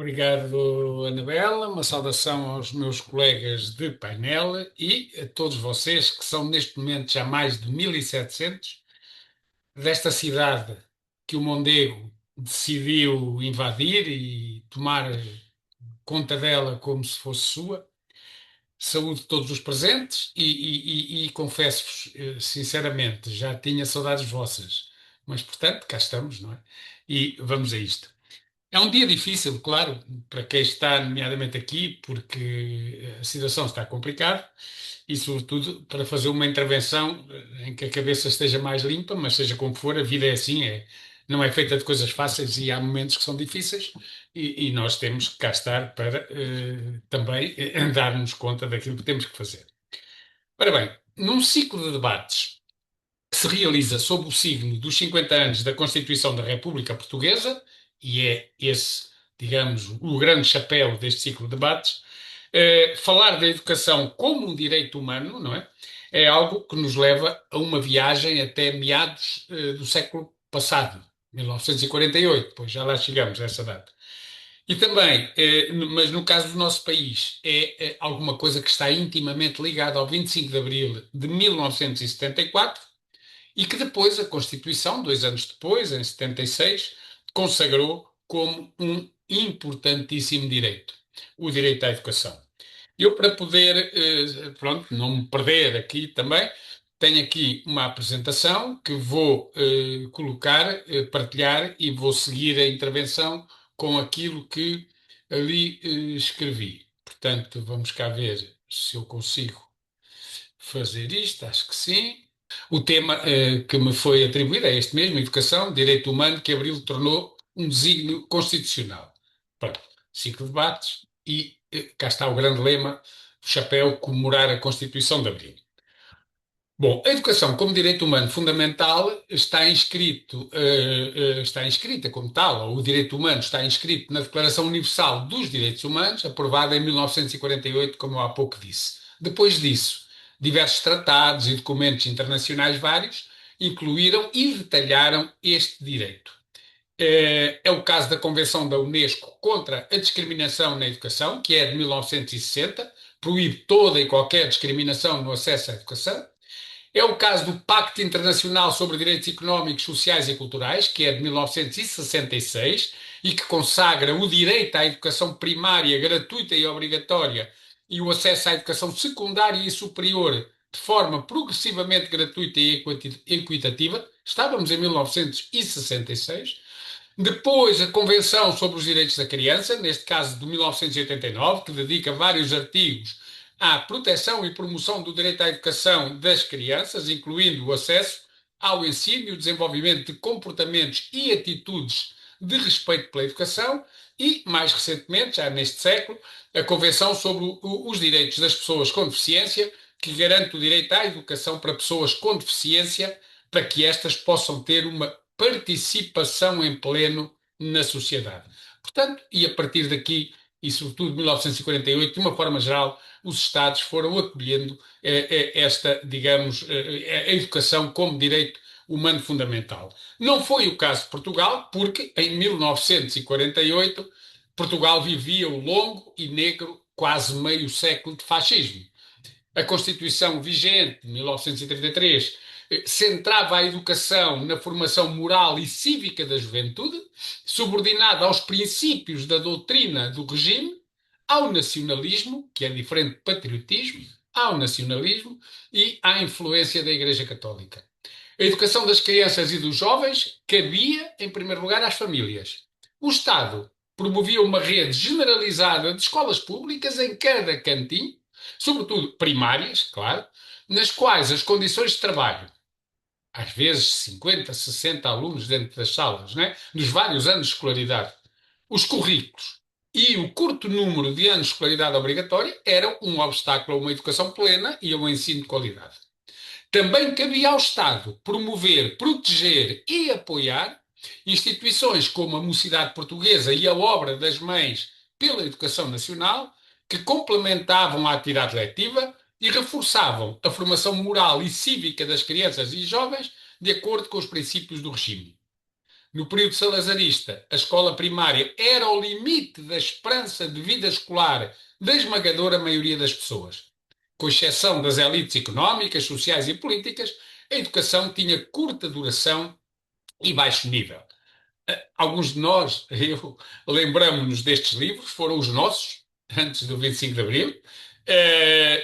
Obrigado, Anabela. Uma saudação aos meus colegas de painel e a todos vocês que são neste momento já mais de 1.700 desta cidade que o Mondego decidiu invadir e tomar conta dela como se fosse sua. Saúde a todos os presentes e confesso-vos, sinceramente, já tinha saudades vossas, mas portanto, cá estamos, não é? E vamos a isto. É um dia difícil, claro, para quem está, nomeadamente aqui, porque a situação está complicada e, sobretudo, para fazer uma intervenção em que a cabeça esteja mais limpa, mas seja como for, a vida é assim, não é feita de coisas fáceis e há momentos que são difíceis e nós temos que cá estar para também darmos conta daquilo que temos que fazer. Ora bem, num ciclo de debates que se realiza sob o signo dos 50 anos da Constituição da República Portuguesa, e é esse, digamos, o grande chapéu deste ciclo de debates, falar da educação como um direito humano, não é? É algo que nos leva a uma viagem até meados do século passado, 1948, pois já lá chegamos a essa data. E também, mas no caso do nosso país, é alguma coisa que está intimamente ligada ao 25 de Abril de 1974 e que depois a Constituição, 2 anos depois, em 76, consagrou como um importantíssimo direito, o direito à educação. Eu, para poder, pronto, não me perder aqui também, tenho aqui uma apresentação que vou colocar, partilhar e vou seguir a intervenção com aquilo que ali escrevi. Portanto, vamos cá ver se eu consigo fazer isto, acho que sim. O tema que me foi atribuído é este mesmo, Educação, Direito Humano, que Abril tornou um desígnio constitucional. Pronto, cinco debates e cá está o grande lema, o chapéu, comemorar a Constituição de Abril. Bom, a educação como direito humano fundamental está inscrita como tal, ou o direito humano está inscrito na Declaração Universal dos Direitos Humanos, aprovada em 1948, como eu há pouco disse. Depois disso, diversos tratados e documentos internacionais vários incluíram e detalharam este direito. É o caso da Convenção da Unesco contra a Discriminação na Educação, que é de 1960, proíbe toda e qualquer discriminação no acesso à educação. É o caso do Pacto Internacional sobre Direitos Económicos, Sociais e Culturais, que é de 1966 e que consagra o direito à educação primária gratuita e obrigatória e o acesso à educação secundária e superior de forma progressivamente gratuita e equitativa. Estávamos em 1966. Depois, a Convenção sobre os Direitos da Criança, neste caso de 1989, que dedica vários artigos à proteção e promoção do direito à educação das crianças, incluindo o acesso ao ensino e o desenvolvimento de comportamentos e atitudes de respeito pela educação, e, mais recentemente, já neste século, a Convenção sobre os Direitos das Pessoas com Deficiência, que garante o direito à educação para pessoas com deficiência, para que estas possam ter uma participação em pleno na sociedade. Portanto, e a partir daqui, e sobretudo de 1948, de uma forma geral, os Estados foram acolhendo esta, digamos, a educação como direito humano fundamental. Não foi o caso de Portugal, porque em 1948 Portugal vivia o longo e negro quase meio século de fascismo. A Constituição vigente de 1933 centrava a educação na formação moral e cívica da juventude, subordinada aos princípios da doutrina do regime, ao nacionalismo, que é diferente de patriotismo, ao nacionalismo e à influência da Igreja Católica. A educação das crianças e dos jovens cabia, em primeiro lugar, às famílias. O Estado promovia uma rede generalizada de escolas públicas em cada cantinho, sobretudo primárias, claro, nas quais as condições de trabalho, às vezes 50, 60 alunos dentro das salas, né, nos vários anos de escolaridade, os currículos e o curto número de anos de escolaridade obrigatória eram um obstáculo a uma educação plena e a um ensino de qualidade. Também cabia ao Estado promover, proteger e apoiar instituições como a Mocidade Portuguesa e a Obra das Mães pela Educação Nacional, que complementavam a atividade letiva e reforçavam a formação moral e cívica das crianças e jovens de acordo com os princípios do regime. No período salazarista, a escola primária era o limite da esperança de vida escolar da esmagadora maioria das pessoas. Com exceção das elites económicas, sociais e políticas, a educação tinha curta duração e baixo nível. Alguns de nós, eu lembramos-nos destes livros, foram os nossos, antes do 25 de Abril.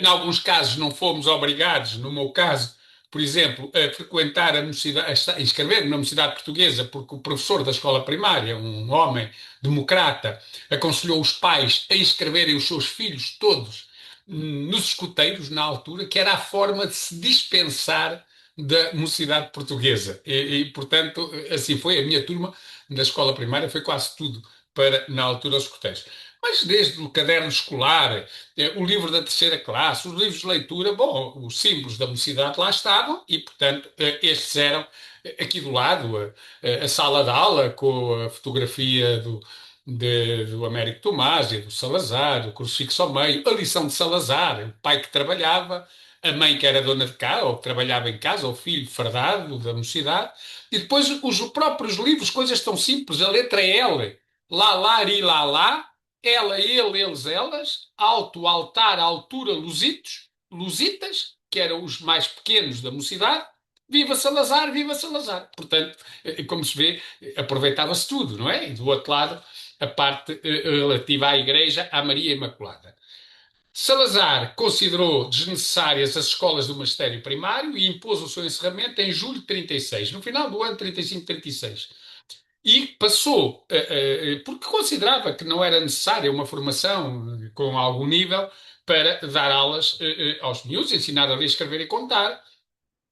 Em alguns casos não fomos obrigados, no meu caso, por exemplo, a frequentar a universidade, a inscrever-me na Universidade Portuguesa, porque o professor da escola primária, um homem democrata, aconselhou os pais a inscreverem os seus filhos todos nos escuteiros, na altura, que era a forma de se dispensar da Mocidade Portuguesa. Portanto, assim foi. A minha turma da escola primária foi quase tudo para, na altura, os escuteiros. Mas desde o caderno escolar, o livro da terceira classe, os livros de leitura, bom, os símbolos da mocidade lá estavam e, portanto, estes eram aqui do lado, a sala de aula com a fotografia do Américo Tomás e do Salazar, o crucifixo ao meio, a lição de Salazar, o pai que trabalhava, a mãe que era dona de casa, ou que trabalhava em casa, o filho fardado da mocidade, e depois os próprios livros, coisas tão simples, a letra L, lá, lá, ri, lá, ela, ele, eles, elas, alto, altar, altura, luzitos, luzitas, que eram os mais pequenos da mocidade, viva Salazar, viva Salazar. Portanto, como se vê, aproveitava-se tudo, não é? E do outro lado, a parte relativa à Igreja, à Maria Imaculada. Salazar considerou desnecessárias as escolas do magistério primário e impôs o seu encerramento em julho de 36, no final do ano 35-36. E passou, porque considerava que não era necessária uma formação com algum nível para dar aulas aos miúdos, ensinar a ler, escrever e contar,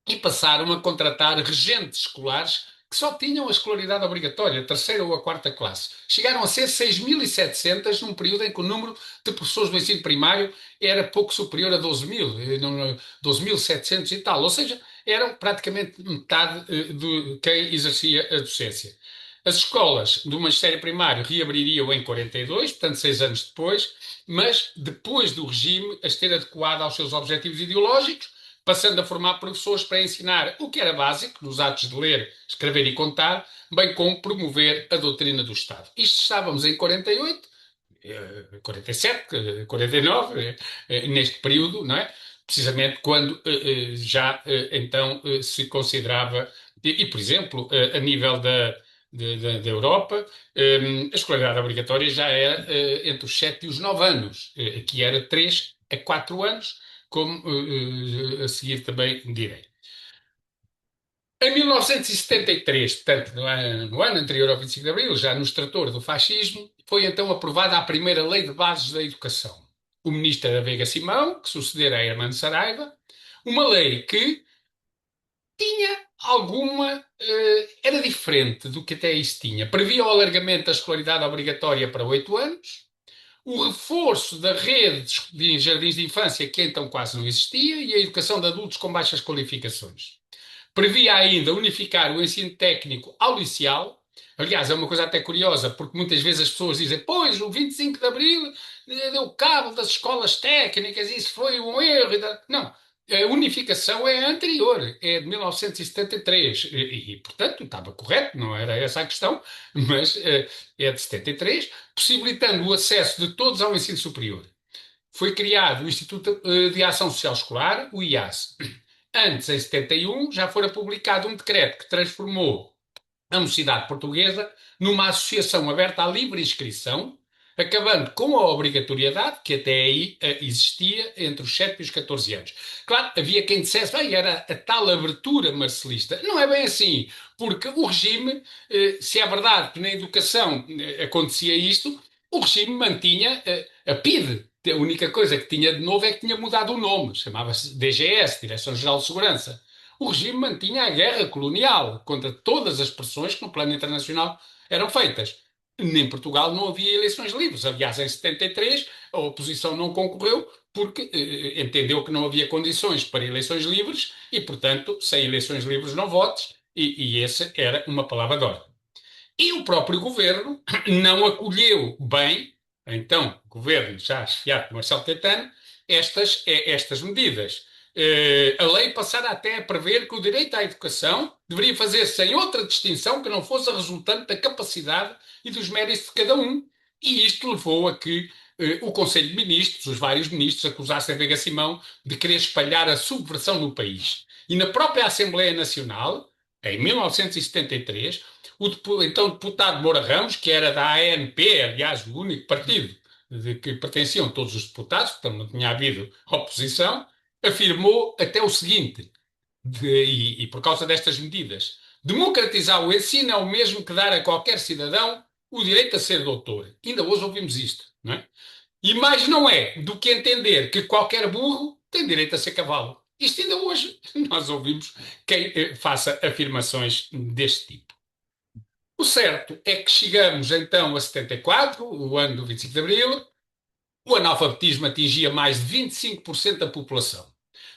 e passaram a contratar regentes escolares que só tinham a escolaridade obrigatória, a terceira ou a quarta classe. Chegaram a ser 6.700 num período em que o número de professores do ensino primário era pouco superior a 12.000, 12.700 e tal, ou seja, eram praticamente metade de quem exercia a docência. As escolas do magistério primário reabririam em 42, portanto 6 anos depois, mas depois do regime as ter adequado aos seus objetivos ideológicos, passando a formar professores para ensinar o que era básico, nos atos de ler, escrever e contar, bem como promover a doutrina do Estado. Isto estávamos em 48, 47, 49, neste período, não é? Precisamente quando já então se considerava, por exemplo, a nível da Europa, a escolaridade obrigatória já era entre os 7 e os 9 anos, que era 3 a 4 anos, como a seguir também direi. Em 1973, portanto, no ano anterior ao 25 de Abril, já no extrator do fascismo, foi então aprovada a primeira Lei de Bases da Educação. O ministro era Veiga Simão, que sucedera a Hermano Saraiva, uma lei que tinha alguma. Era diferente do que até isso tinha. Previa o alargamento da escolaridade obrigatória para 8 anos, o reforço da rede de jardins de infância, que então quase não existia, e a educação de adultos com baixas qualificações. Previa ainda unificar o ensino técnico ao liceal. Aliás, é uma coisa até curiosa, porque muitas vezes as pessoas dizem: pois, o 25 de Abril deu cabo das escolas técnicas, isso foi um erro. Não, a unificação é anterior, é de 1973. Portanto, estava correto, não era essa a questão, mas é de 73, possibilitando o acesso de todos ao ensino superior. Foi criado o Instituto de Ação Social Escolar, o IAS. Antes, em 71, já fora publicado um decreto que transformou a Mocidade Portuguesa numa associação aberta à livre inscrição, acabando com a obrigatoriedade que até aí existia entre os 7 e os 14 anos. Claro, havia quem dissesse, bem, era a tal abertura marcelista. Não é bem assim, porque o regime, se é verdade que na educação acontecia isto, o regime mantinha a PIDE. A única coisa que tinha de novo é que tinha mudado o nome, chamava-se DGS, Direção-Geral de Segurança. O regime mantinha a guerra colonial contra todas as pressões que no plano internacional eram feitas. Em Portugal não havia eleições livres. Aliás, em 73 a oposição não concorreu porque entendeu que não havia condições para eleições livres e, portanto, sem eleições livres não votes, e essa era uma palavra de ordem. E o próprio governo não acolheu bem, então, o governo já chefiado por Marcelo Caetano, estas medidas. A lei passara até a prever que o direito à educação deveria fazer-se sem outra distinção que não fosse a resultante da capacidade e dos méritos de cada um. E isto levou a que o Conselho de Ministros, os vários ministros, acusassem Veiga Simão de querer espalhar a subversão no país. E na própria Assembleia Nacional, em 1973, então deputado Moura Ramos, que era da ANP, aliás, o único partido de que pertenciam todos os deputados, portanto não tinha havido oposição, afirmou até o seguinte, e por causa destas medidas, democratizar o ensino é o mesmo que dar a qualquer cidadão o direito a ser doutor. Ainda hoje ouvimos isto, não é? E mais não é do que entender que qualquer burro tem direito a ser cavalo. Isto ainda hoje nós ouvimos quem faça afirmações deste tipo. O certo é que chegamos então a 74, o ano do 25 de Abril, o analfabetismo atingia mais de 25% da população.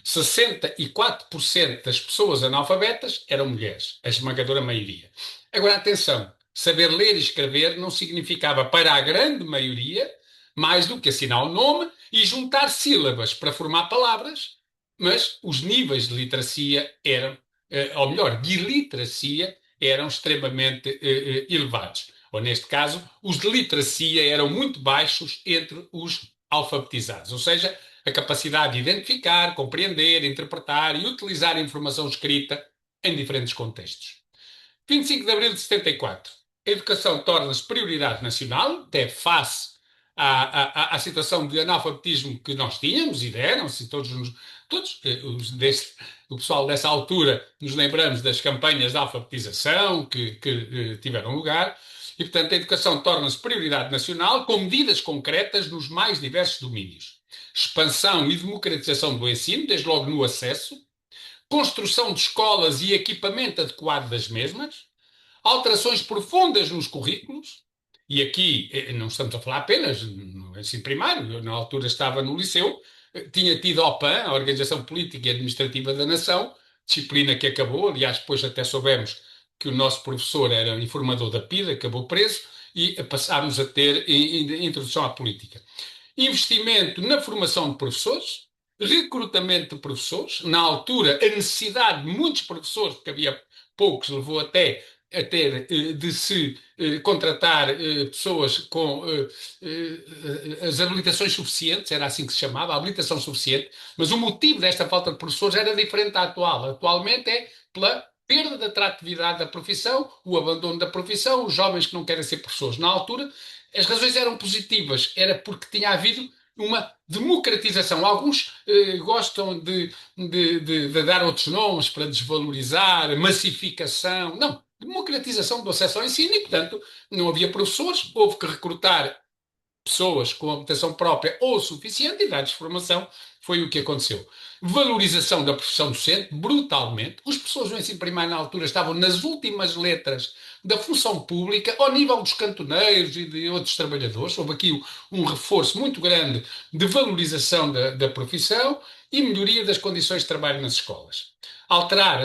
64% das pessoas analfabetas eram mulheres, a esmagadora maioria. Agora, atenção, saber ler e escrever não significava para a grande maioria mais do que assinar o nome e juntar sílabas para formar palavras, mas os níveis de literacia eram, ou melhor, de iliteracia, eram extremamente elevados. Ou, neste caso, os de literacia eram muito baixos entre os alfabetizados, ou seja, a capacidade de identificar, compreender, interpretar e utilizar a informação escrita em diferentes contextos. 25 de abril de 74. A educação torna-se prioridade nacional, até face à situação de analfabetismo que nós tínhamos e deram-se, todos o pessoal dessa altura nos lembramos das campanhas de alfabetização que tiveram lugar, e portanto a educação torna-se prioridade nacional com medidas concretas nos mais diversos domínios. Expansão e democratização do ensino, desde logo no acesso, construção de escolas e equipamento adequado das mesmas, alterações profundas nos currículos, e aqui não estamos a falar apenas no ensino primário, eu na altura estava no liceu, tinha tido a OPAN, a Organização Política e Administrativa da Nação, disciplina que acabou, aliás, depois até soubemos que o nosso professor era informador da PIDE, acabou preso, e passámos a ter introdução à política. Investimento na formação de professores, recrutamento de professores, na altura a necessidade de muitos professores, porque havia poucos, levou até a ter de se contratar pessoas com as habilitações suficientes, era assim que se chamava, a habilitação suficiente, mas o motivo desta falta de professores era diferente da atual. Atualmente é pela perda da atratividade da profissão, o abandono da profissão, os jovens que não querem ser professores. Na altura, as razões eram positivas, era porque tinha havido uma democratização. Alguns gostam de dar outros nomes para desvalorizar, massificação. Não, democratização do acesso ao ensino e, portanto, não havia professores, houve que recrutar pessoas com habilitação própria ou suficiente e dar-lhes formação, foi o que aconteceu. Valorização da profissão docente, brutalmente. Os professores do ensino primário na altura estavam nas últimas letras da função pública, ao nível dos cantoneiros e de outros trabalhadores. Houve aqui um reforço muito grande de valorização da profissão e melhoria das condições de trabalho nas escolas. Alterar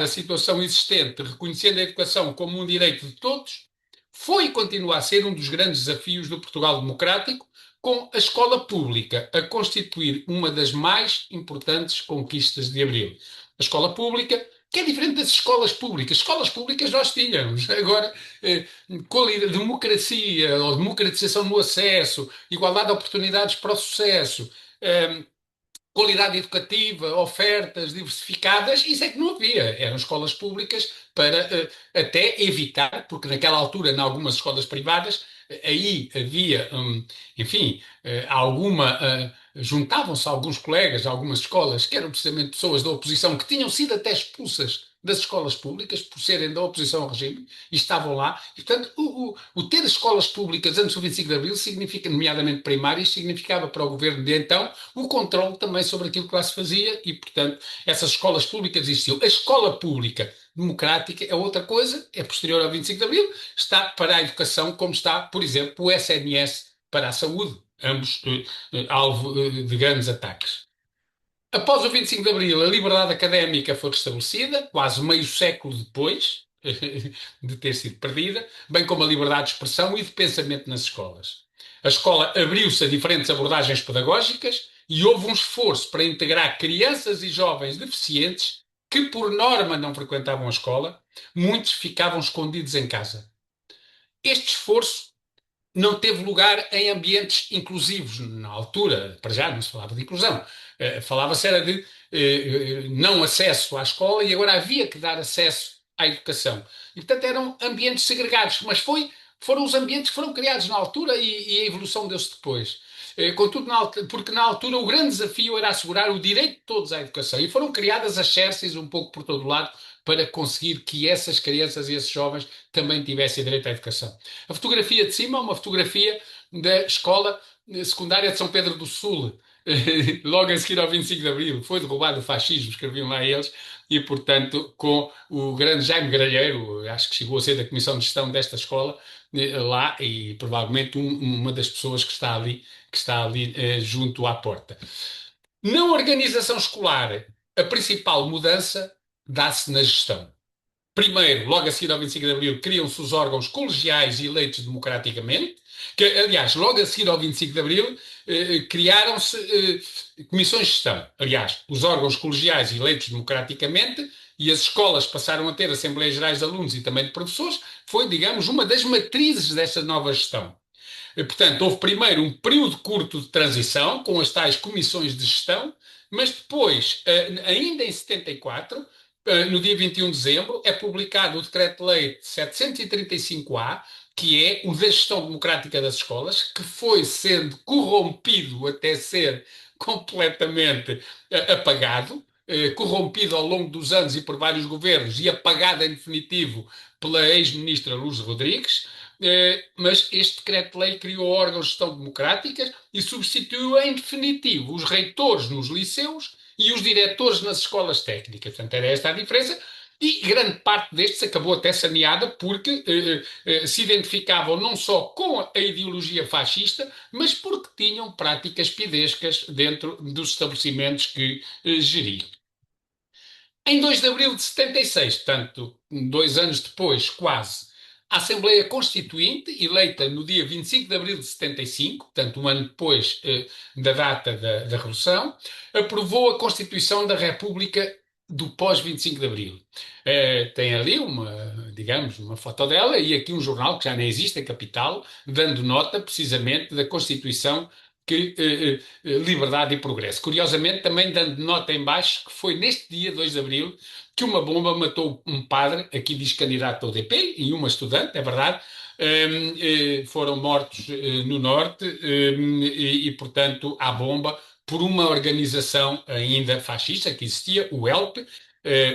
a situação existente, reconhecendo a educação como um direito de todos, foi e continua a ser um dos grandes desafios do Portugal democrático, com a escola pública a constituir uma das mais importantes conquistas de Abril. A escola pública, que é diferente das escolas públicas. Escolas públicas nós tínhamos. Agora, democracia ou democratização no acesso, igualdade de oportunidades para o sucesso, qualidade educativa, ofertas diversificadas, isso é que não havia. Eram escolas públicas para até evitar, porque naquela altura, em algumas escolas privadas, aí havia, enfim, juntavam-se alguns colegas, algumas escolas, que eram precisamente pessoas da oposição, que tinham sido até expulsas das escolas públicas por serem da oposição ao regime e estavam lá. E, portanto, o ter escolas públicas antes do 25 de Abril significa, nomeadamente primárias, significava para o governo de então o controle também sobre aquilo que lá se fazia e, portanto, essas escolas públicas existiam. A escola pública democrática é outra coisa, é posterior ao 25 de Abril, está para a educação, como está, por exemplo, o SNS para a saúde, ambos alvo de grandes ataques. Após o 25 de Abril, a liberdade académica foi restabelecida, quase meio século depois de ter sido perdida, bem como a liberdade de expressão e de pensamento nas escolas. A escola abriu-se a diferentes abordagens pedagógicas E houve um esforço para integrar crianças e jovens deficientes que, por norma, não frequentavam a escola, muitos ficavam escondidos em casa. Este esforço não teve lugar em ambientes inclusivos. Na altura, para já, não se falava de inclusão. Falava-se era de não acesso à escola e agora havia que dar acesso à educação. E, portanto, eram ambientes segregados, mas foram os ambientes que foram criados na altura e a evolução deu-se depois. Contudo, porque na altura o grande desafio era assegurar o direito de todos à educação e foram criadas as xerces um pouco por todo o lado para conseguir que essas crianças e esses jovens também tivessem direito à educação. A fotografia de cima é uma fotografia da escola secundária de São Pedro do Sul, logo a seguir ao 25 de Abril. Foi derrubado o fascismo, escreviam lá eles, e, portanto, com o grande Jaime Gralheiro, acho que chegou a ser da Comissão de Gestão desta escola, lá, e provavelmente uma das pessoas que está ali junto à porta. Na organização escolar, a principal mudança dá-se na gestão. Primeiro, logo a seguir ao 25 de Abril, criam-se os órgãos colegiais eleitos democraticamente, que, aliás, logo a seguir ao 25 de Abril, criaram-se comissões de gestão. Aliás, os órgãos colegiais eleitos democraticamente e as escolas passaram a ter assembleias gerais de alunos e também de professores, foi, digamos, uma das matrizes dessa nova gestão. Portanto, houve primeiro um período curto de transição, com as tais comissões de gestão, mas depois, ainda em 74, no dia 21 de dezembro, é publicado o Decreto-Lei 735-A, que é o da gestão democrática das escolas, que foi sendo corrompido até ser completamente apagado, corrompido ao longo dos anos e por vários governos e apagado em definitivo pela ex-ministra Lourdes Rodrigues. Mas este decreto-lei criou órgãos de gestão democrática e substituiu em definitivo os reitores nos liceus e os diretores nas escolas técnicas. Portanto, era esta a diferença. E grande parte destes acabou até saneada porque se identificavam não só com a ideologia fascista, mas porque tinham práticas pidescas dentro dos estabelecimentos que geriam. Em 2 de abril de 76, portanto, 2 anos depois, quase, a Assembleia Constituinte, eleita no dia 25 de abril de 75, portanto, um ano depois da data da Revolução, aprovou a Constituição da República do pós-25 de abril. Tem ali digamos, uma foto dela e aqui um jornal que já nem existe, a Capital, dando nota precisamente da Constituição que liberdade e progresso. Curiosamente, também dando nota em baixo que foi neste dia, 2 de abril, que uma bomba matou um padre, aqui diz candidato ao DP, e uma estudante, é verdade, foram mortos no norte portanto, à bomba por uma organização ainda fascista que existia, o ELP,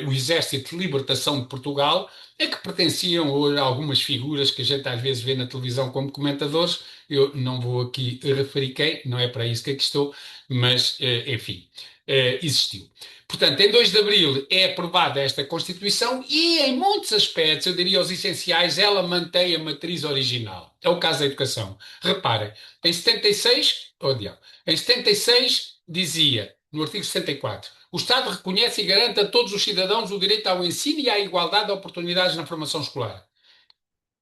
o Exército de Libertação de Portugal, a que pertenciam hoje algumas figuras que a gente às vezes vê na televisão como comentadores. Eu não vou aqui referir quem, não é para isso que aqui estou, mas, enfim, existiu. Portanto, em 2 de abril é aprovada esta Constituição e, em muitos aspectos, eu diria os essenciais, ela mantém a matriz original. É o caso da educação. Reparem, em 76, oh diabo, em 76 dizia, no artigo 74, o Estado reconhece e garante a todos os cidadãos o direito ao ensino e à igualdade de oportunidades na formação escolar.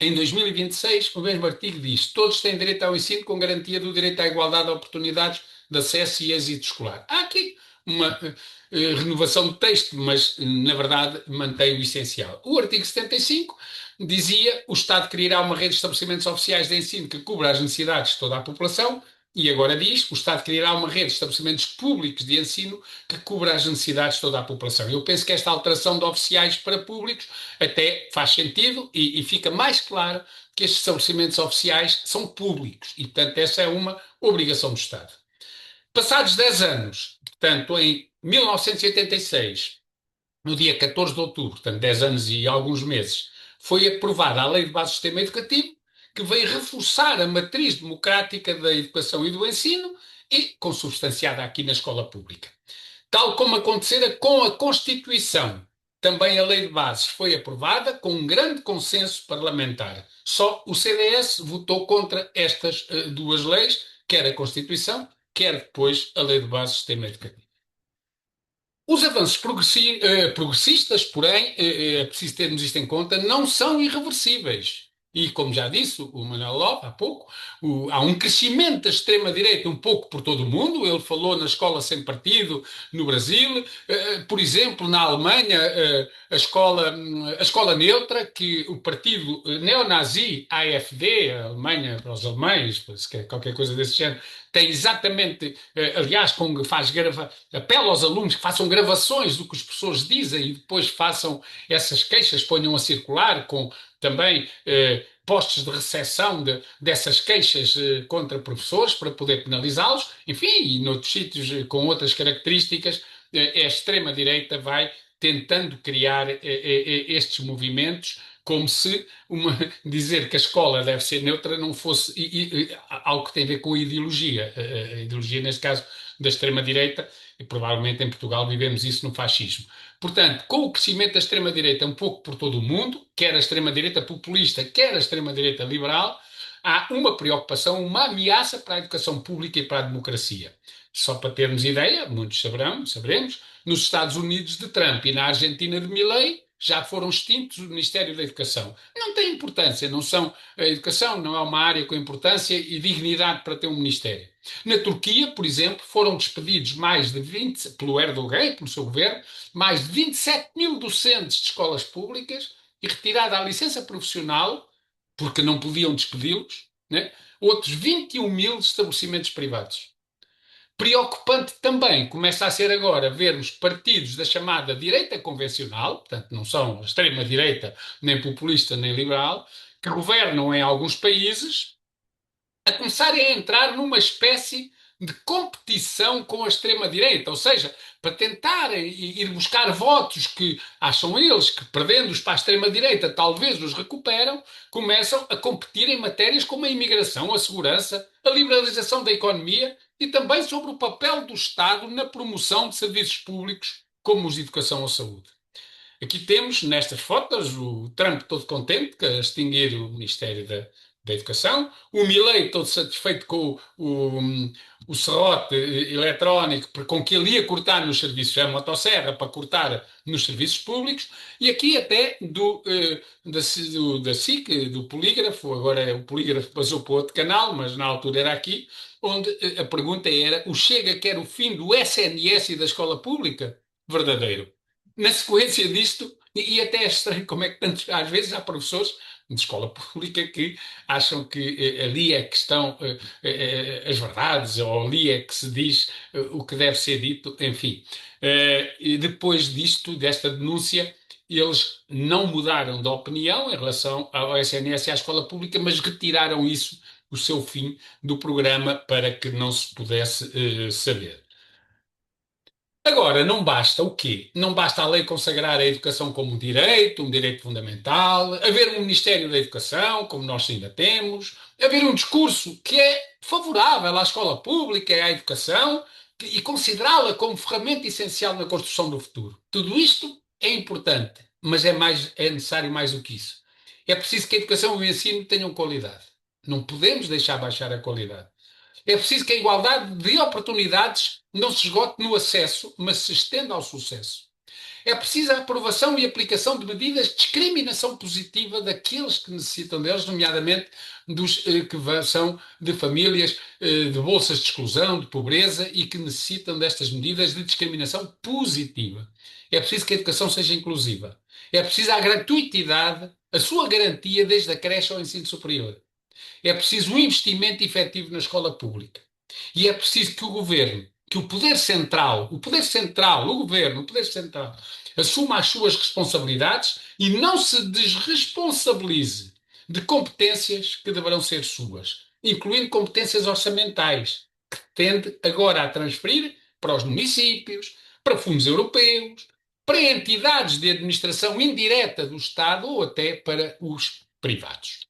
Em 2026, o mesmo artigo diz: todos têm direito ao ensino com garantia do direito à igualdade de oportunidades de acesso e êxito escolar. Há aqui uma renovação de texto, mas na verdade mantém o essencial. O artigo 75 dizia: o Estado criará uma rede de estabelecimentos oficiais de ensino que cubra as necessidades de toda a população. E agora diz: o Estado criará uma rede de estabelecimentos públicos de ensino que cubra as necessidades de toda a população. Eu penso que esta alteração de oficiais para públicos até faz sentido e fica mais claro que estes estabelecimentos oficiais são públicos e, portanto, essa é uma obrigação do Estado. Passados 10 anos, portanto, em 1986, no dia 14 de outubro, portanto, 10 anos e alguns meses, foi aprovada a Lei de Base do Sistema Educativo, que veio reforçar a matriz democrática da educação e do ensino e consubstanciada aqui na escola pública. Tal como acontecera com a Constituição, também a Lei de Bases foi aprovada com um grande consenso parlamentar. Só o CDS votou contra estas duas leis, quer a Constituição, quer depois a Lei de Bases do Sistema Educativo. Os avanços progressistas, porém, é preciso termos isto em conta, não são irreversíveis. e, como já disse o Manuel Lopes há pouco, há um crescimento da extrema-direita um pouco por todo o mundo. Ele falou na escola sem partido no Brasil, por exemplo, na Alemanha, a escola neutra, que o partido neonazi AfD, a Alemanha para os alemães, se quer qualquer coisa desse género, tem exatamente, aliás, apela aos alunos que façam gravações do que as pessoas dizem e depois façam essas queixas, ponham a circular com também postos de recepção dessas queixas contra professores para poder penalizá-los, enfim, e noutros sítios com outras características, a extrema-direita vai tentando criar estes movimentos como se dizer que a escola deve ser neutra não fosse algo que tem a ver com a ideologia. A ideologia, neste caso, da extrema-direita, e provavelmente em Portugal vivemos isso no fascismo. Portanto, com o crescimento da extrema-direita um pouco por todo o mundo, quer a extrema-direita populista, quer a extrema-direita liberal, há uma preocupação, uma ameaça para a educação pública e para a democracia. Só para termos ideia, muitos saberemos, nos Estados Unidos de Trump e na Argentina de Milei já foram extintos o Ministério da Educação. Não tem importância, não são, a educação não é uma área com importância e dignidade para ter um ministério. Na Turquia, por exemplo, foram despedidos mais de 20, pelo Erdogan, pelo seu governo, mais de 27 mil docentes de escolas públicas e retirada a licença profissional, porque não podiam despedi-los, né? Outros 21 mil estabelecimentos privados. Preocupante também começa a ser agora vermos partidos da chamada direita convencional, portanto não são extrema-direita, nem populista, nem liberal, que governam em alguns países, a começarem a entrar numa espécie de competição com a extrema-direita, ou seja, para tentarem ir buscar votos que acham eles que, perdendo-os para a extrema-direita, talvez os recuperam, começam a competir em matérias como a imigração, a segurança, a liberalização da economia e também sobre o papel do Estado na promoção de serviços públicos, como os de educação ou saúde. Aqui temos, nestas fotos, o Trump todo contente, que a extinguir o Ministério da Educação, o Milei todo satisfeito com o serrote eletrónico com que ele ia cortar nos serviços, a motosserra para cortar nos serviços públicos, e aqui até da SIC, do polígrafo, agora o polígrafo passou para outro canal, mas na altura era aqui, onde a pergunta era: o Chega quer o fim do SNS e da escola pública? Verdadeiro. Na sequência disto, e até é estranho como é que tantos, às vezes há professores de escola pública que acham que ali é que estão as verdades, ou ali é que se diz o que deve ser dito, enfim. E depois disto, desta denúncia, eles não mudaram de opinião em relação ao SNS e à escola pública, mas retiraram isso, o seu fim, do programa para que não se pudesse saber. Agora, não basta o quê? Não basta a lei consagrar a educação como um direito fundamental, haver um Ministério da Educação, como nós ainda temos, haver um discurso que é favorável à escola pública e à educação e considerá-la como ferramenta essencial na construção do futuro. Tudo isto é importante, mas é necessário mais do que isso. É preciso que a educação e o ensino tenham qualidade. Não podemos deixar baixar a qualidade. É preciso que a igualdade de oportunidades não se esgote no acesso, mas se estenda ao sucesso. É preciso a aprovação e aplicação de medidas de discriminação positiva daqueles que necessitam deles, nomeadamente dos que são de famílias de bolsas de exclusão, de pobreza e que necessitam destas medidas de discriminação positiva. É preciso que a educação seja inclusiva. É preciso a gratuitidade, a sua garantia desde a creche ao ensino superior. É preciso um investimento efetivo na escola pública. E é preciso que o governo, que o governo, o poder central, assuma as suas responsabilidades e não se desresponsabilize de competências que deverão ser suas, incluindo competências orçamentais, que tende agora a transferir para os municípios, para fundos europeus, para entidades de administração indireta do Estado ou até para os privados.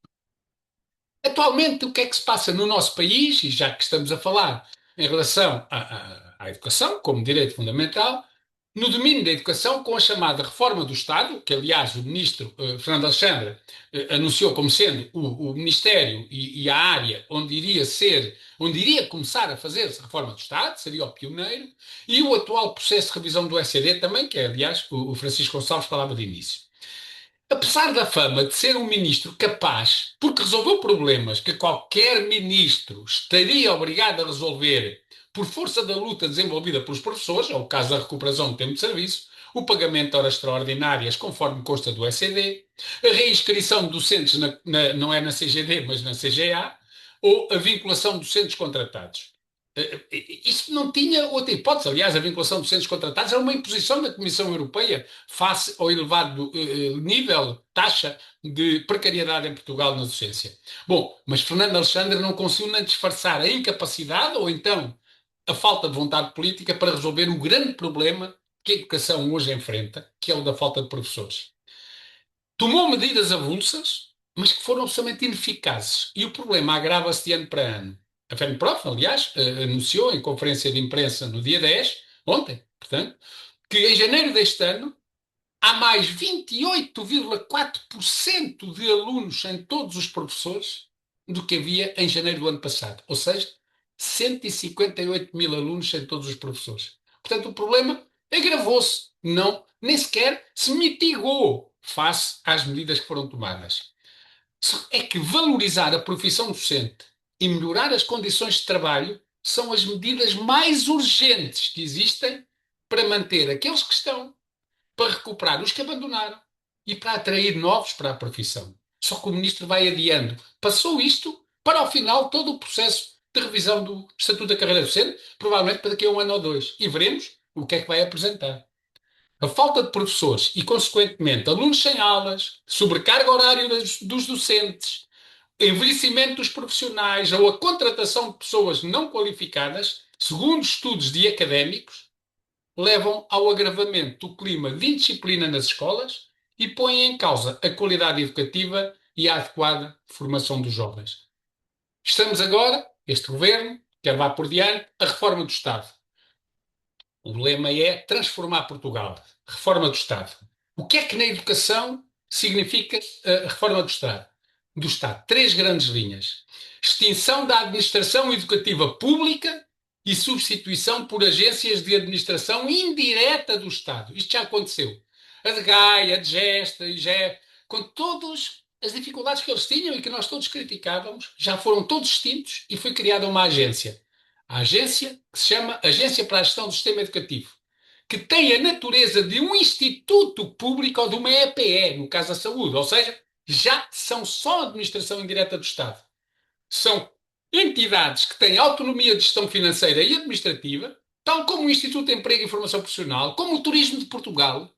Atualmente, o que é que se passa no nosso país, e já que estamos a falar em relação à educação como direito fundamental, no domínio da educação, com a chamada reforma do Estado, que aliás o ministro Fernando Alexandre anunciou como sendo o ministério e a área onde iria começar a fazer-se a reforma do Estado, seria o pioneiro, e o atual processo de revisão do SED também, que aliás o Francisco Gonçalves falava de início. Apesar da fama de ser um ministro capaz, porque resolveu problemas que qualquer ministro estaria obrigado a resolver por força da luta desenvolvida pelos professores, é o caso da recuperação do tempo de serviço, o pagamento de horas extraordinárias, conforme consta do OECD, a reinscrição de docentes, não é na CGD, mas na CGA, ou a vinculação de docentes contratados. Isto não tinha outra hipótese. Aliás, a vinculação de docentes contratados era uma imposição da Comissão Europeia face ao elevado nível, taxa de precariedade em Portugal na docência. Bom, mas Fernando Alexandre não conseguiu nem disfarçar a incapacidade ou então a falta de vontade política para resolver o grande problema que a educação hoje enfrenta, que é o da falta de professores. Tomou medidas avulsas, mas que foram absolutamente ineficazes. E o problema agrava-se de ano para ano. A FENPROF, aliás, anunciou em conferência de imprensa no dia 10, ontem, portanto, que em janeiro deste ano há mais 28,4% de alunos em todos os professores do que havia em janeiro do ano passado. Ou seja, 158 mil alunos em todos os professores. Portanto, o problema agravou-se, não, nem sequer se mitigou face às medidas que foram tomadas. É que valorizar a profissão docente e melhorar as condições de trabalho são as medidas mais urgentes que existem para manter aqueles que estão, para recuperar os que abandonaram e para atrair novos para a profissão. Só que o ministro vai adiando. Passou isto para ao final todo o processo de revisão do Estatuto da Carreira Docente, provavelmente para daqui a um ano ou dois. E veremos o que é que vai apresentar. A falta de professores e, consequentemente, alunos sem aulas, sobrecarga horária dos docentes, envelhecimento dos profissionais ou a contratação de pessoas não qualificadas, segundo estudos de académicos, levam ao agravamento do clima de indisciplina nas escolas e põem em causa a qualidade educativa e a adequada formação dos jovens. Estamos agora, este governo, quer levar por diante a reforma do Estado. O lema é transformar Portugal. Reforma do Estado. O que é que na educação significa a reforma do Estado? Do Estado. Três grandes linhas. Extinção da administração educativa pública e substituição por agências de administração indireta do Estado. Isto já aconteceu. A de Gaia, a de Gesta, a IGE, com todas as dificuldades que eles tinham e que nós todos criticávamos, já foram todos extintos e foi criada uma agência. A agência que se chama Agência para a Gestão do Sistema Educativo, que tem a natureza de um instituto público ou de uma EPE, no caso da saúde, ou seja, já são só administração indireta do Estado. São entidades que têm autonomia de gestão financeira e administrativa, tal como o Instituto de Emprego e Formação Profissional, como o Turismo de Portugal,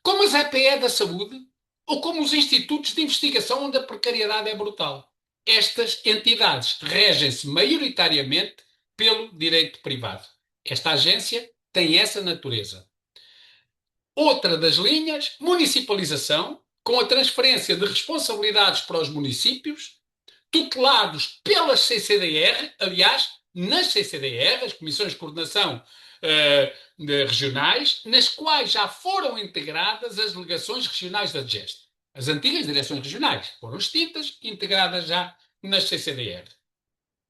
como as EPE da saúde, ou como os institutos de investigação onde a precariedade é brutal. Estas entidades regem-se maioritariamente pelo direito privado. Esta agência tem essa natureza. Outra das linhas, municipalização, com a transferência de responsabilidades para os municípios, tutelados pelas CCDR, aliás, nas CCDR, as Comissões de Coordenação regionais, nas quais já foram integradas as delegações regionais da DGEST. As antigas direções regionais foram extintas e integradas já nas CCDR.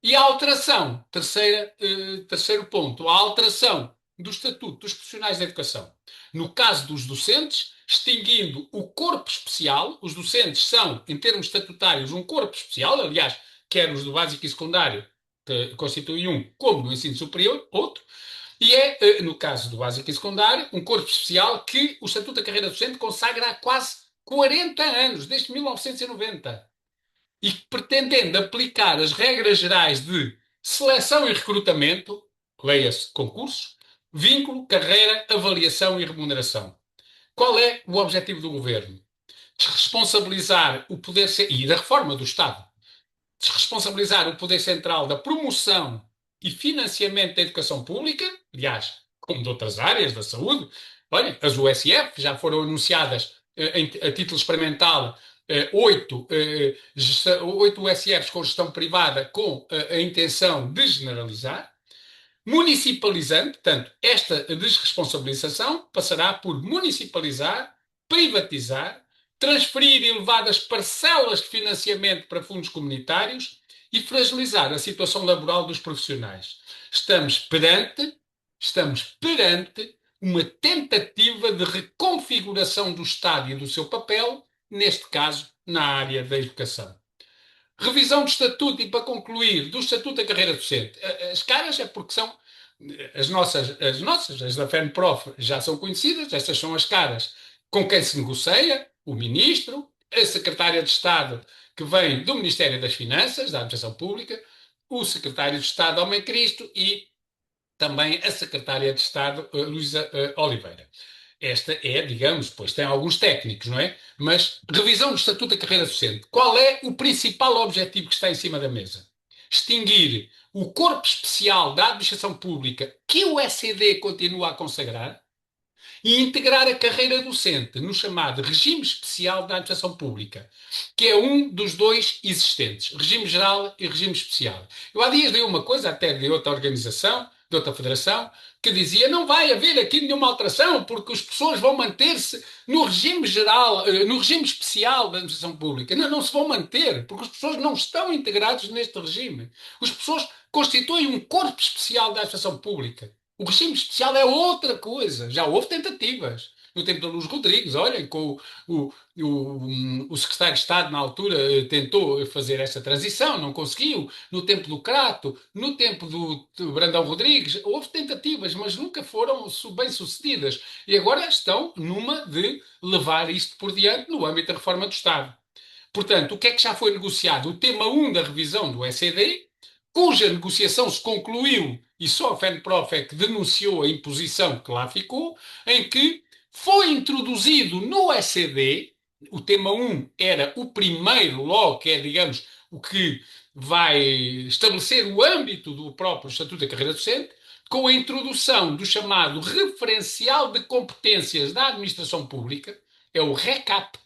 E a alteração, terceiro ponto, a alteração do Estatuto dos Profissionais da Educação. No caso dos docentes, extinguindo o corpo especial, os docentes são, em termos estatutários, um corpo especial, aliás, quer os do básico e secundário, que constituem um, como no ensino superior, outro, e é, no caso do básico e secundário, um corpo especial que o Estatuto da Carreira Docente consagra há quase 40 anos, desde 1990 e pretendendo aplicar as regras gerais de seleção e recrutamento, leia-se concursos, vínculo, carreira, avaliação e remuneração. Qual é o objetivo do governo? Desresponsabilizar o poder e da reforma do Estado. Desresponsabilizar o poder central da promoção e financiamento da educação pública, aliás, como de outras áreas da saúde. Olha, as USF já foram anunciadas a título experimental oito USFs com gestão privada com a intenção de generalizar, municipalizando, portanto, esta desresponsabilização passará por municipalizar, privatizar, transferir elevadas parcelas de financiamento para fundos comunitários e fragilizar a situação laboral dos profissionais. Estamos perante uma tentativa de reconfiguração do Estado e do seu papel neste caso, na área da educação. Revisão do estatuto e, para concluir, do estatuto da carreira docente. As caras é porque são as da FENPROF já são conhecidas, estas são as caras com quem se negocia, o ministro, a secretária de Estado que vem do Ministério das Finanças, da Administração Pública, o secretário de Estado Homem Cristo e também a secretária de Estado Luísa Oliveira. Esta é, digamos, pois tem alguns técnicos, não é? Mas revisão do Estatuto da Carreira Docente. Qual é o principal objetivo que está em cima da mesa? Extinguir o corpo especial da administração pública que o SED continua a consagrar e integrar a carreira docente no chamado regime especial da administração pública, que é um dos dois existentes, regime geral e regime especial. Eu há dias dei uma coisa, até de outra organização, de outra federação, que dizia não vai haver aqui nenhuma alteração, porque as pessoas vão manter-se no regime geral, no regime especial da administração pública. Não, não se vão manter, porque as pessoas não estão integradas neste regime. As pessoas constituem um corpo especial da administração pública. O regime especial é outra coisa. Já houve tentativas. No tempo da Luz Rodrigues, olhem, com o secretário de Estado, na altura, tentou fazer essa transição, não conseguiu. No tempo do Crato, no tempo do Brandão Rodrigues, houve tentativas, mas nunca foram bem-sucedidas. E agora estão numa de levar isto por diante no âmbito da reforma do Estado. Portanto, o que é que já foi negociado? O tema 1 da revisão do SED, cuja negociação se concluiu e só a FENPROF é que denunciou a imposição que lá ficou, em que foi introduzido no SED, o tema 1 era o primeiro logo, que é, digamos, o que vai estabelecer o âmbito do próprio Estatuto da Carreira Docente, com a introdução do chamado Referencial de Competências da Administração Pública, é o RECAP,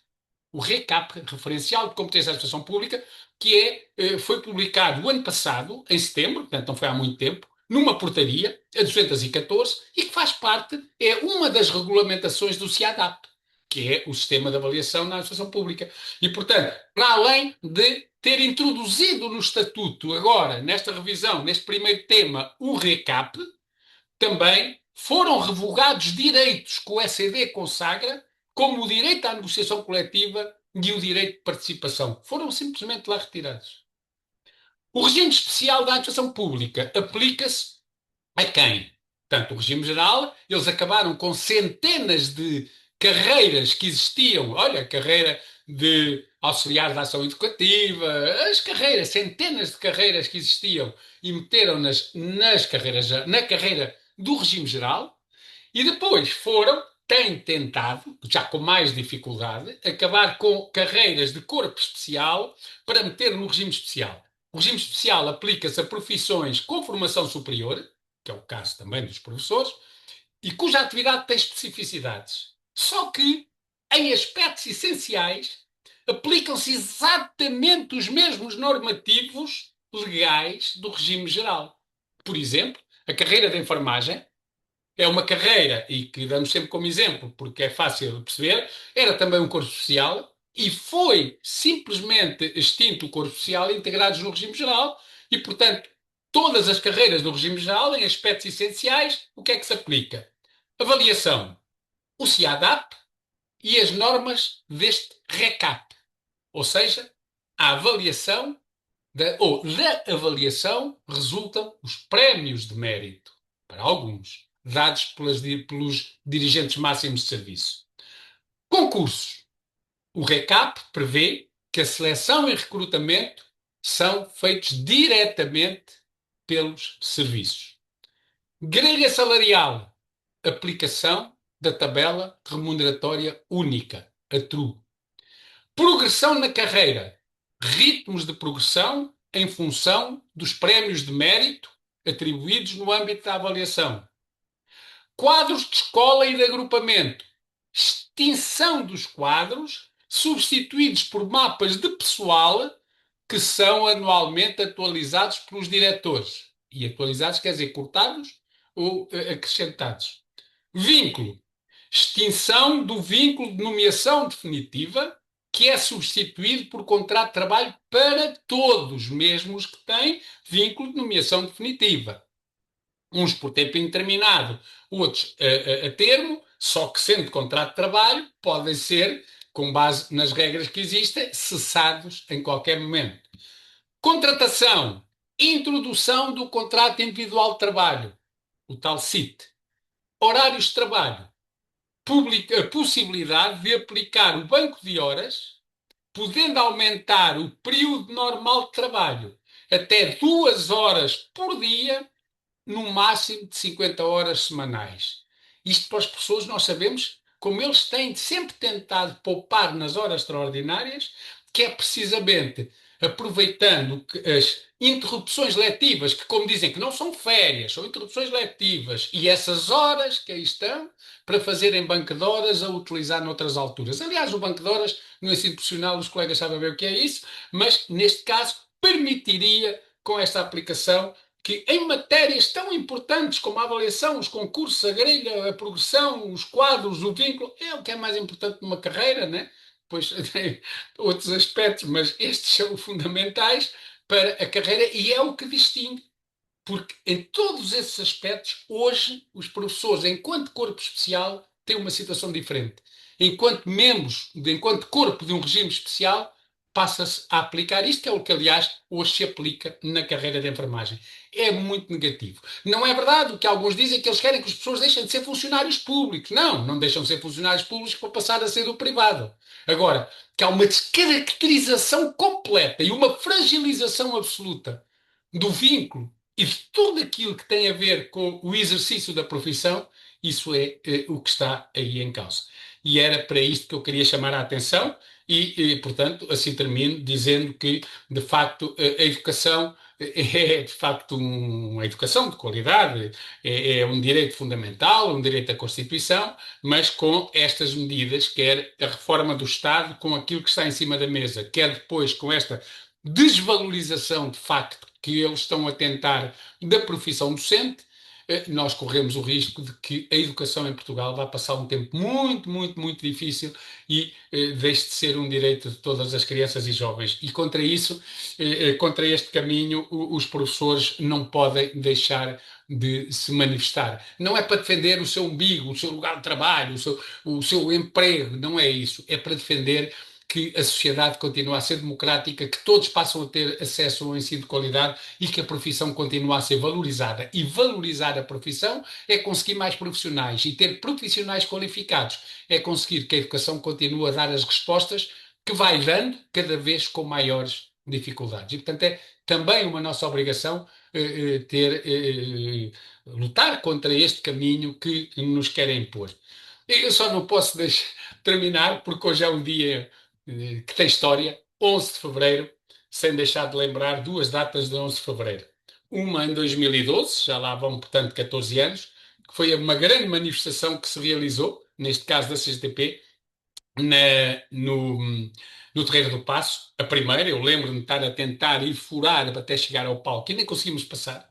Referencial de Competência da Administração Pública, que foi publicado o ano passado, em setembro, portanto não foi há muito tempo, numa portaria, a 214, e que faz parte, é uma das regulamentações do CIADAP, que é o Sistema de Avaliação na Administração Pública. E, portanto, para além de ter introduzido no Estatuto, agora, nesta revisão, neste primeiro tema, o RECAP, também foram revogados direitos que o SED consagra, como o direito à negociação coletiva e o direito de participação. Foram simplesmente lá retirados. O regime especial da administração pública aplica-se a quem? Portanto, o regime geral, eles acabaram com centenas de carreiras que existiam. Olha, a carreira de auxiliar de ação educativa, as carreiras, centenas de carreiras que existiam e meteram-nas na carreira do regime geral e depois têm tentado, já com mais dificuldade, acabar com carreiras de corpo especial para meter no regime especial. O regime especial aplica-se a profissões com formação superior, que é o caso também dos professores, e cuja atividade tem especificidades. Só que, em aspectos essenciais, aplicam-se exatamente os mesmos normativos legais do regime geral. Por exemplo, a carreira de enfermagem é uma carreira, e que damos sempre como exemplo, porque é fácil de perceber, era também um corpo social, e foi simplesmente extinto o corpo social integrados no regime geral, e, portanto, todas as carreiras do regime geral, em aspectos essenciais, o que é que se aplica? Avaliação, o CIADAP e as normas deste RECAP, ou seja, a avaliação da avaliação resultam os prémios de mérito, para alguns, dados pelos dirigentes máximos de serviço. Concursos. O RECAP prevê que a seleção e recrutamento são feitos diretamente pelos serviços. Grelha salarial. Aplicação da tabela remuneratória única, a TRU. Progressão na carreira. Ritmos de progressão em função dos prémios de mérito atribuídos no âmbito da avaliação. Quadros de escola e de agrupamento. Extinção dos quadros, substituídos por mapas de pessoal que são anualmente atualizados pelos diretores. E atualizados quer dizer cortados ou acrescentados. Vínculo. Extinção do vínculo de nomeação definitiva, que é substituído por contrato de trabalho para todos, mesmo os que têm vínculo de nomeação definitiva. Uns por tempo indeterminado, outros a termo, só que sendo contrato de trabalho, podem ser com base nas regras que existem, cessados em qualquer momento. Contratação, introdução do contrato individual de trabalho, o tal CIT. Horários de trabalho, a possibilidade de aplicar o banco de horas, podendo aumentar o período normal de trabalho até 2 horas por dia, no máximo de 50 horas semanais. Isto para as pessoas, nós sabemos, como eles têm sempre tentado poupar nas horas extraordinárias, que é precisamente aproveitando as interrupções letivas, que, como dizem, que não são férias, são interrupções letivas, e essas horas que aí estão, para fazerem banco de horas a utilizar noutras alturas. Aliás, o banco de horas no ensino profissional, os colegas sabem bem o que é isso, mas neste caso permitiria, com esta aplicação, que em matérias tão importantes como a avaliação, os concursos, a grelha, a progressão, os quadros, o vínculo, é o que é mais importante numa carreira, né? Pois tem outros aspectos, mas estes são fundamentais para a carreira e é o que distingue, porque em todos esses aspectos, hoje, os professores, enquanto corpo especial, têm uma situação diferente. Enquanto membros, enquanto corpo de um regime especial, passa-se a aplicar isto, que é o que, aliás, hoje se aplica na carreira de enfermagem. É muito negativo. Não é verdade o que alguns dizem, que eles querem que as pessoas deixem de ser funcionários públicos. Não, não deixam de ser funcionários públicos para passar a ser do privado. Agora, que há uma descaracterização completa e uma fragilização absoluta do vínculo e de tudo aquilo que tem a ver com o exercício da profissão, isso é o que está aí em causa. E era para isto que eu queria chamar a atenção portanto, assim termino dizendo que, de facto, a educação é, de facto, uma educação de qualidade, é um direito fundamental, um direito da Constituição, mas com estas medidas, quer a reforma do Estado, com aquilo que está em cima da mesa, quer depois com esta desvalorização, de facto, que eles estão a tentar da profissão docente, nós corremos o risco de que a educação em Portugal vá passar um tempo muito, muito, muito difícil e deixe de ser um direito de todas as crianças e jovens. E contra isso, contra este caminho, os professores não podem deixar de se manifestar. Não é para defender o seu umbigo, o seu lugar de trabalho, o seu emprego, não é isso. É para defender que a sociedade continue a ser democrática, que todos passam a ter acesso ao ensino de qualidade e que a profissão continue a ser valorizada. E valorizar a profissão é conseguir mais profissionais e ter profissionais qualificados. É conseguir que a educação continue a dar as respostas que vai dando cada vez com maiores dificuldades. E, portanto, é também uma nossa obrigação lutar contra este caminho que nos querem impor. Eu só não posso terminar, porque hoje é um dia que tem história, 11 de fevereiro, sem deixar de lembrar duas datas de 11 de fevereiro. Uma em 2012, já lá vão, portanto, 14 anos, que foi uma grande manifestação que se realizou, neste caso da CGTP, no Terreiro do Paço. A primeira, eu lembro-me de estar a tentar ir furar até chegar ao palco e nem conseguimos passar.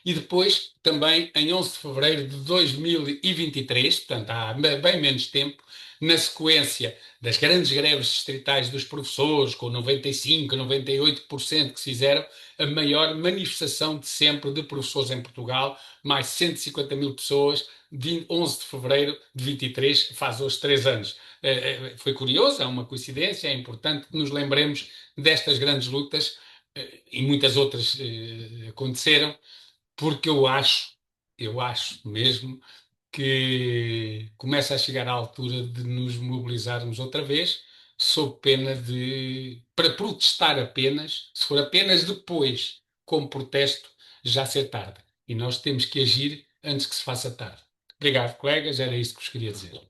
E depois, também, em 11 de fevereiro de 2023, portanto, há bem menos tempo, na sequência das grandes greves distritais dos professores, com 95%, 98% que se fizeram, a maior manifestação de sempre de professores em Portugal, mais 150 mil pessoas, de 11 de fevereiro de 23, faz hoje 3 anos. Foi curioso, é uma coincidência, é importante que nos lembremos destas grandes lutas, e muitas outras aconteceram, porque eu acho mesmo que começa a chegar a altura de nos mobilizarmos outra vez, sob pena para protestar apenas, se for apenas depois, como protesto, já ser tarde. E nós temos que agir antes que se faça tarde. Obrigado, colegas, era isto que vos queria dizer.